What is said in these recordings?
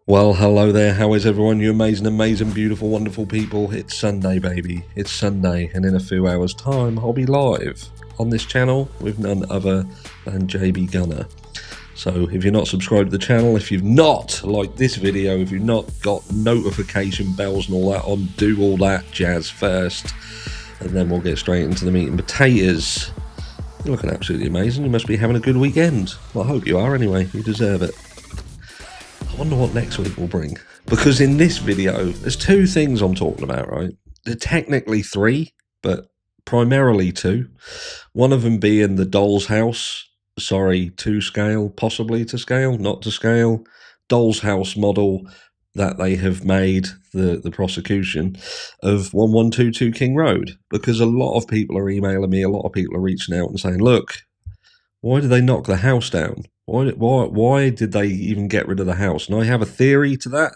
Well, hello there. How is everyone? You amazing, beautiful, wonderful people. It's Sunday, baby. It's Sunday, and in a few hours' time, I'll be live on this channel with none other than JB Gunner. So if you're not subscribed to the channel, if you've not liked this video, if you've not got notification bells and all that on, do all that jazz first, and then we'll get straight into the meat and potatoes. You're looking absolutely amazing. You must be having a good weekend. Well, I hope you are anyway. You deserve it. I wonder what next week will bring. Because in this video, there's two things I'm talking about, right? They're technically three, but primarily two. One of them being the doll's house. Sorry, to scale, possibly to scale, not to scale. Doll's house model that they have made, the prosecution of 1122 King Road. Because a lot of people are emailing me, a lot of people are reaching out and saying, look, why did they knock the house down? Why did they even get rid of the house? And I have a theory to that,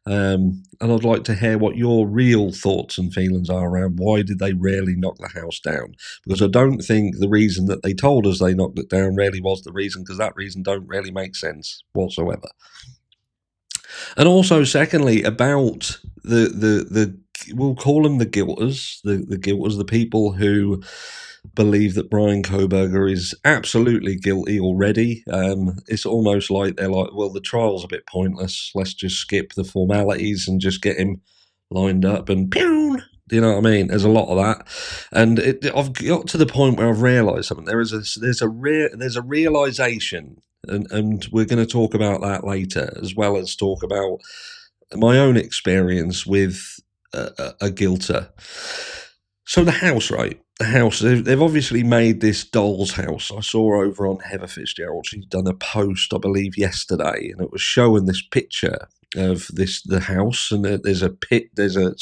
and I'd like to hear what your real thoughts and feelings are around why did they really knock the house down? Because I don't think the reason that they told us they knocked it down really was the reason, because that reason don't really make sense whatsoever. And also, secondly, about the we'll call them the guilters, the people who believe that Brian Kohberger is absolutely guilty already. It's almost like they're like, well, the trial's a bit pointless. Let's just skip the formalities and just get him lined up and pew. Do you know what I mean? There's a lot of that, and I've got to the point where I've realised something. There's a realisation, and we're going to talk about that later, as well as talk about my own experience with a guilter. So the house, right? The house, they've obviously made this doll's house. I saw over on Heather Fitzgerald, she's done a post, I believe, yesterday, and it was showing this picture of the house, and there's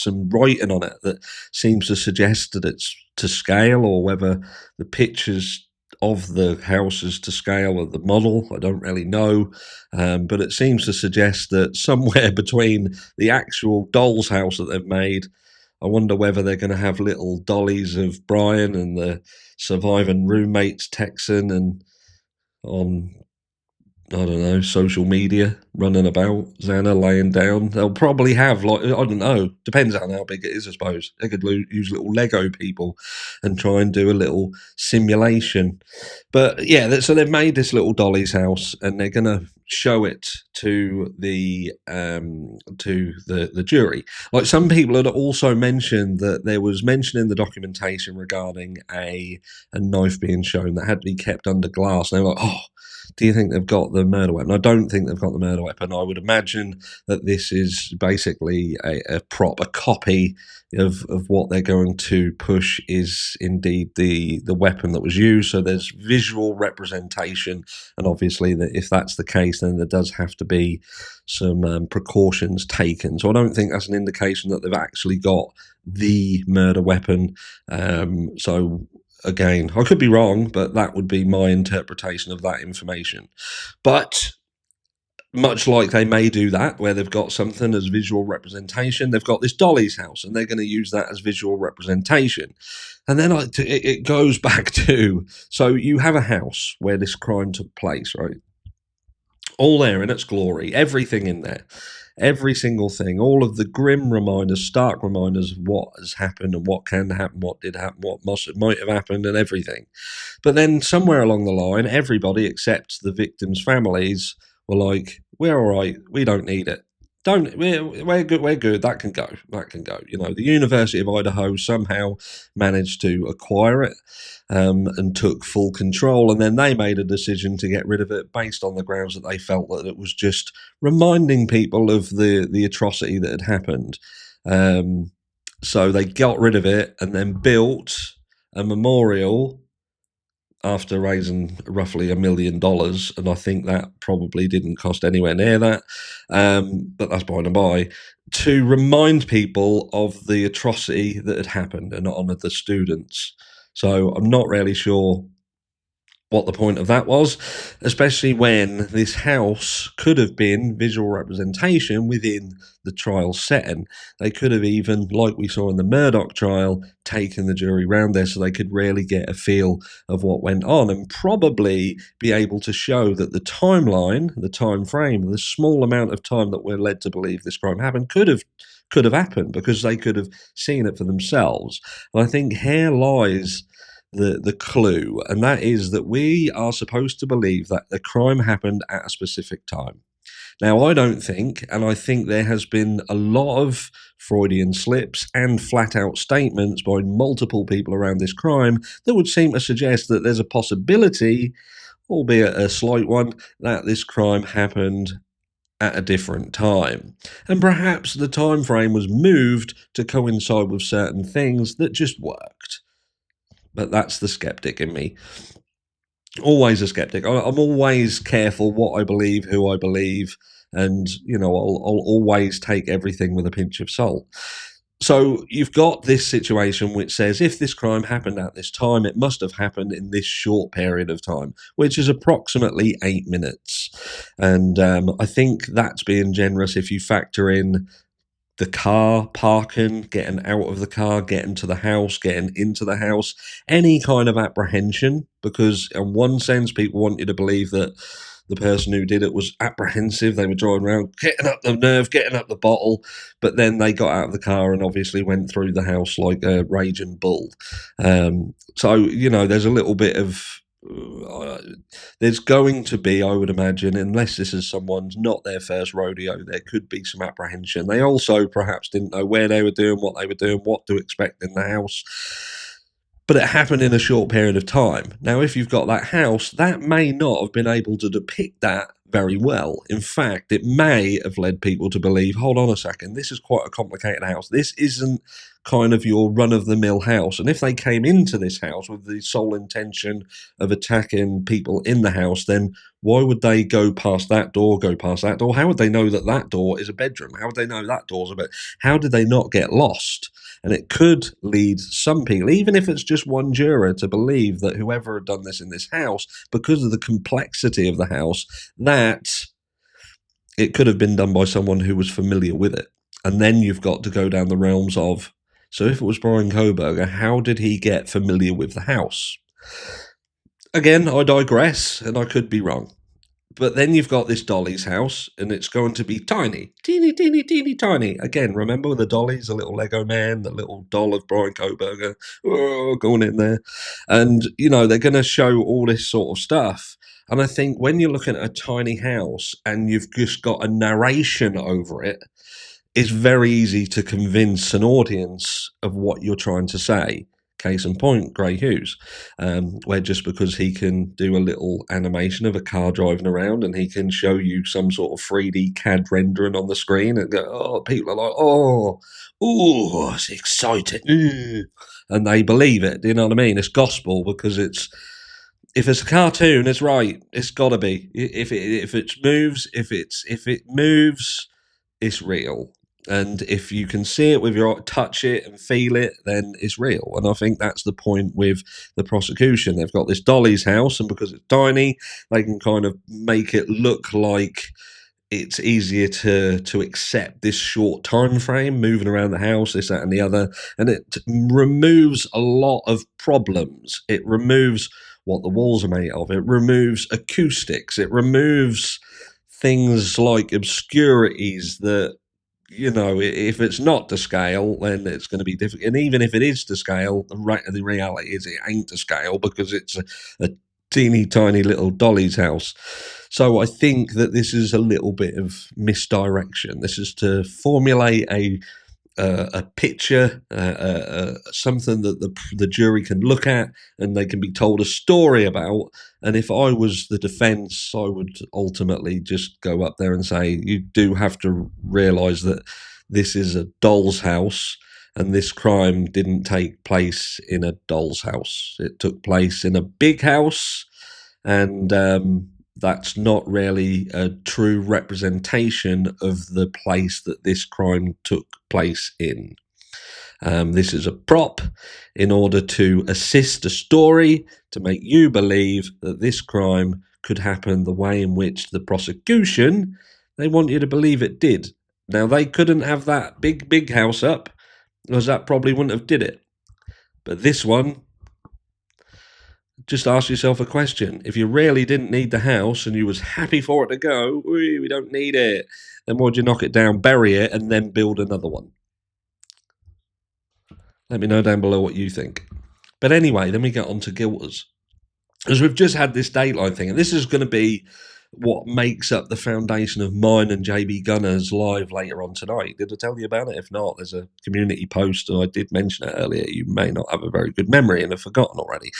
some writing on it that seems to suggest that it's to scale, or whether the pictures of the house is to scale of the model. I don't really know, but it seems to suggest that somewhere between the actual doll's house that they've made, I wonder whether they're going to have little dollies of Brian and the surviving roommates texting and on, I don't know, social media, running about, Xana laying down. They'll probably have, like, I don't know, depends on how big it is, I suppose. They could use little Lego people and try and do a little simulation. But yeah, so they've made this little dolly's house, and they're going to show it to the jury. Like, some people had also mentioned that there was mention in the documentation regarding a knife being shown that had to be kept under glass. And they were like, oh, do you think they've got the murder weapon? I don't think they've got the murder weapon. I would imagine that this is basically a copy of what they're going to push is indeed the weapon that was used. So there's visual representation, and obviously that if that's the case, then there does have to be some precautions taken. So I don't think that's an indication that they've actually got the murder weapon. So again, I could be wrong, but that would be my interpretation of that information. But much like they may do that, where they've got something as visual representation, they've got this dolly's house, and they're going to use that as visual representation. And then it goes back to, so you have a house where this crime took place, right? All there in its glory, everything in there. Every single thing, all of the grim reminders, stark reminders of what has happened and what can happen, what did happen, what might have happened, and everything. But then somewhere along the line, everybody except the victims' families were like, we're all right, we don't need it. We're good, that can go. You know, the University of Idaho somehow managed to acquire it, and took full control, and then they made a decision to get rid of it based on the grounds that they felt that it was just reminding people of the atrocity that had happened. So they got rid of it and then built a memorial after raising roughly $1 million, and I think that probably didn't cost anywhere near that, but that's by the by, to remind people of the atrocity that had happened and honour the students. So I'm not really sure what the point of that was, especially when this house could have been visual representation within the trial setting. They could have even, like we saw in the Murdoch trial, taken the jury round there so they could really get a feel of what went on and probably be able to show that the timeline, the time frame, the small amount of time that we're led to believe this crime happened could have happened because they could have seen it for themselves. And I think here lies the clue, and that is that we are supposed to believe that the crime happened at a specific time. Now, I don't think, and I think there has been a lot of Freudian slips and flat out statements by multiple people around this crime that would seem to suggest that there's a possibility, albeit a slight one, that this crime happened at a different time. And perhaps the time frame was moved to coincide with certain things that just worked. But that's the skeptic in me. Always a skeptic. I'm always careful what I believe, who I believe, and I'll always take everything with a pinch of salt. So you've got this situation which says if this crime happened at this time, it must have happened in this short period of time, which is approximately 8 minutes. And I think that's being generous if you factor in the car parking, getting out of the car, getting to the house, getting into the house, any kind of apprehension, because in one sense, people want you to believe that the person who did it was apprehensive. They were driving around, getting up the nerve, getting up the bottle, but then they got out of the car and obviously went through the house like a raging bull. So, there's a little bit of there's going to be, I would imagine, unless this is someone's not their first rodeo, there could be some apprehension. They also perhaps didn't know where they were doing, what to expect in the house. But it happened in a short period of time. Now, if you've got that house, that may not have been able to depict that very well. In fact, it may have led people to believe, hold on a second, this is quite a complicated house. This isn't kind of your run-of-the-mill house. And if they came into this house with the sole intention of attacking people in the house, then why would they go past that door, How would they know that that door is a bedroom? How would they know that door's a bed? How did they not get lost? And it could lead some people, even if it's just one juror, to believe that whoever had done this in this house, because of the complexity of the house, that it could have been done by someone who was familiar with it. And then you've got to go down the realms of, so if it was Brian Koberger, how did he get familiar with the house? Again, I digress, and I could be wrong. But then you've got this Dolly's house, and it's going to be tiny, teeny, teeny, teeny, tiny. Again, remember the Dolly's, the little Lego man, the little doll of Brian Koberger, going in there. And, they're going to show all this sort of stuff. And I think when you're looking at a tiny house and you've just got a narration over it, it's very easy to convince an audience of what you're trying to say. Case in point, Gray Hughes, where just because he can do a little animation of a car driving around and he can show you some sort of 3D CAD rendering on the screen and go, people are like, it's exciting. And they believe it. Do you know what I mean? It's gospel because if it's a cartoon, it's right. It's got to be. If it moves, it's real. And if you can see it with your touch it and feel it, then it's real. And I think that's the point with the prosecution. They've got this Dolly's house, and because it's tiny, they can kind of make it look like it's easier to accept this short time frame, moving around the house, this, that, and the other. And it removes a lot of problems. It removes what the walls are made of. It removes acoustics. It removes things like obscurities that, if it's not to scale, then it's going to be difficult. And even if it is to scale, the reality is it ain't to scale because it's a teeny tiny little Dolly's house. So I think that this is a little bit of misdirection. This is to formulate a picture, something that the jury can look at and they can be told a story about. And if I was the defense, I would ultimately just go up there and say, you do have to realize that this is a doll's house and this crime didn't take place in a doll's house. It took place in a big house, and that's not really a true representation of the place that this crime took place in. This is a prop in order to assist a story to make you believe that this crime could happen the way in which the prosecution, they want you to believe it did. Now, they couldn't have that big house up, because that probably wouldn't have did it. But this one, just ask yourself a question. If you really didn't need the house and you was happy for it to go, we don't need it, then why'd you knock it down, bury it, and then build another one? Let me know down below what you think. But anyway, then we get on to guilters. Because we've just had this Dateline thing, and this is going to be what makes up the foundation of mine and JB Gunner's live later on tonight. Did I tell you about it? If not, there's a community post, and I did mention it earlier. You may not have a very good memory and have forgotten already.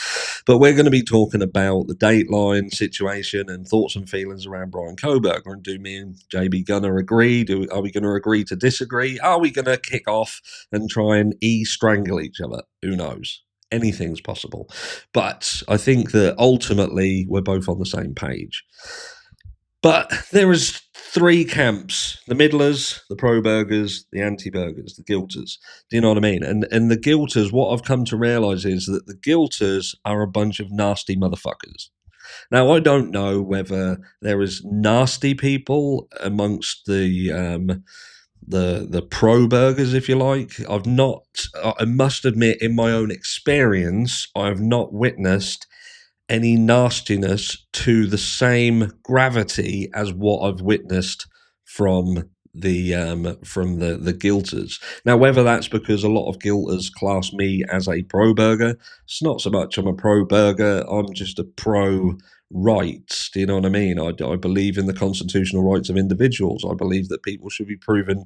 But we're going to be talking about the Dateline situation and thoughts and feelings around Brian Kohberger. And do me and JB Gunner agree? Are we going to agree to disagree? Are we going to kick off and try and strangle each other? Who knows? Anything's possible. But I think that ultimately we're both on the same page. But there is three camps: the middlers, the pro-burgers, the anti-burgers, the guilters. Do you know what I mean? And the guilters, what I've come to realise is that the guilters are a bunch of nasty motherfuckers. Now, I don't know whether there is nasty people amongst the pro-burgers, if you like. I must admit, in my own experience, I have not witnessed any nastiness to the same gravity as what I've witnessed from the guilters. Now, whether that's because a lot of guilters class me as a pro-burger, it's not so much I'm a pro-burger, I'm just a pro-rights. Do you know what I mean? I believe in the constitutional rights of individuals. I believe that people should be proven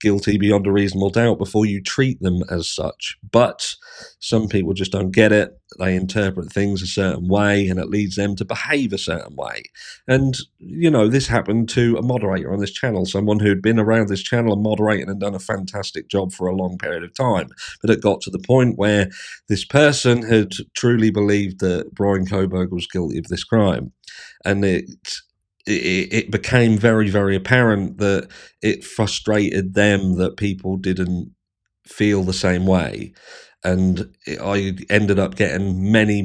guilty beyond a reasonable doubt before you treat them as such. But some people just don't get it. They interpret things a certain way, and it leads them to behave a certain way. And, you know, this happened to a moderator on this channel, someone who'd been around this channel and moderating and done a fantastic job for a long period of time. But it got to the point where this person had truly believed that Brian Kohberger was guilty of this crime. And it became very, very apparent that it frustrated them that people didn't feel the same way. And I ended up getting many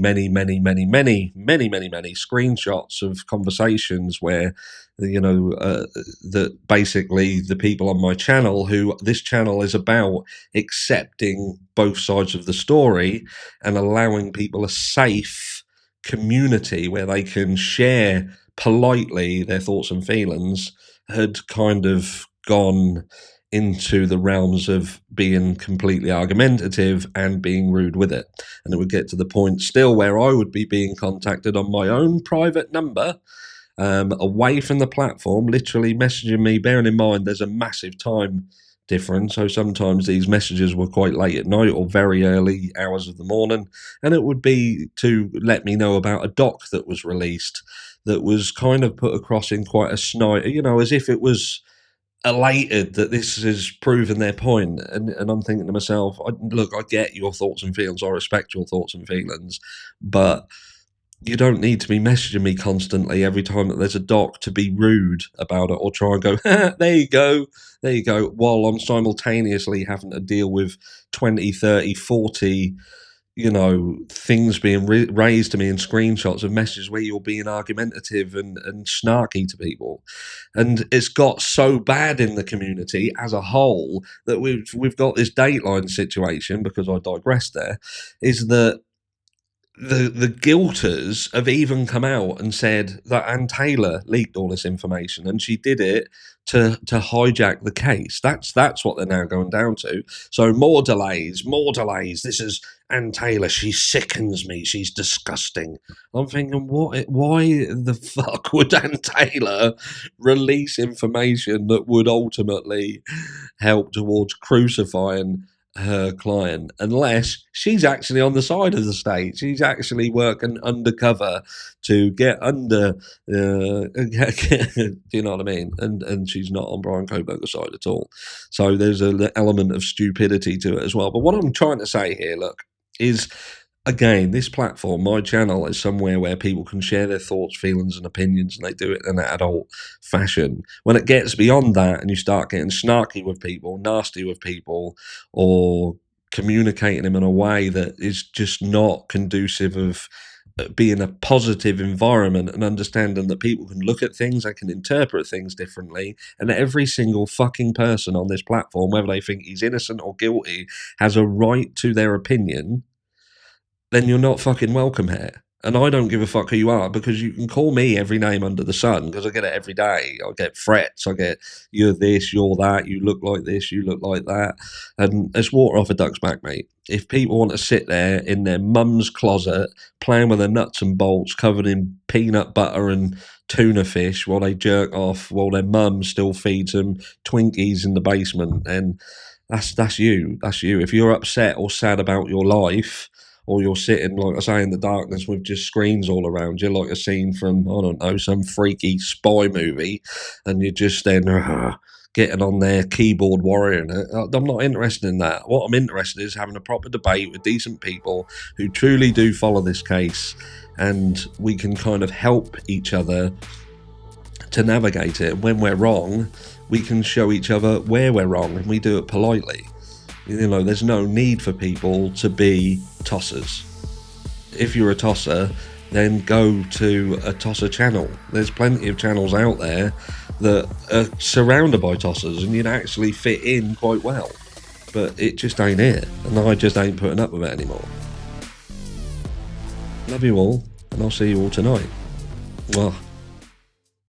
screenshots of conversations where, you know, that basically the people on my channel, who this channel is about accepting both sides of the story and allowing people a safe community where they can share politely their thoughts and feelings, had kind of gone into the realms of being completely argumentative and being rude with it. And it would get to the point still where I would be being contacted on my own private number, away from the platform, literally messaging me, bearing in mind there's a massive time difference. So sometimes these messages were quite late at night or very early hours of the morning. And it would be to let me know about a doc that was released that was kind of put across in quite a snide, you know, as if it was elated that this has proven their point. And I'm thinking to myself, look, I get your thoughts and feelings. I respect your thoughts and feelings. But you don't need to be messaging me constantly every time that there's a doc to be rude about it or try and go, there you go, while I'm simultaneously having to deal with 20, 30, 40, you know, things being raised to me in screenshots of messages where you're being argumentative and snarky to people. And it's got so bad in the community as a whole that we've got this Dateline situation, because I digress there, is that the guilters have even come out and said that Ann Taylor leaked all this information, and she did it to hijack the case. That's what they're now going down to. So more delays. This is Ann Taylor. She sickens me. She's disgusting. I'm thinking, why the fuck would Ann Taylor release information that would ultimately help towards crucifying her client, unless she's actually on the side of the state? She's actually working undercover to get under, do you know what I mean? And she's not on Brian Kohberger's side at all. So there's an element of stupidity to it as well. But what I'm trying to say here, look, is, again, this platform, my channel, is somewhere where people can share their thoughts, feelings, and opinions, and they do it in an adult fashion. When it gets beyond that and you start getting snarky with people, nasty with people, or communicating them in a way that is just not conducive of being a positive environment and understanding that people can look at things, they can interpret things differently, and that every single fucking person on this platform, whether they think he's innocent or guilty, has a right to their opinion, then you're not fucking welcome here. And I don't give a fuck who you are, because you can call me every name under the sun, because I get it every day. I get threats. I get, you're this, you're that, you look like this, you look like that. And it's water off a duck's back, mate. If people want to sit there in their mum's closet playing with their nuts and bolts covered in peanut butter and tuna fish while they jerk off, while their mum still feeds them Twinkies in the basement, and that's you. That's you. If you're upset or sad about your life, or you're sitting, like I say, in the darkness with just screens all around you, like a scene from, I don't know, some freaky spy movie, and you're just then getting on their keyboard warrioring it. I'm not interested in that. What I'm interested in is having a proper debate with decent people who truly do follow this case, and we can kind of help each other to navigate it. When we're wrong, we can show each other where we're wrong, and we do it politely. You know, there's no need for people to be tossers. If you're a tosser, then go to a tosser channel. There's plenty of channels out there that are surrounded by tossers, and you'd actually fit in quite well. But it just ain't it, and I just ain't putting up with it anymore. Love you all, and I'll see you all tonight. Mwah.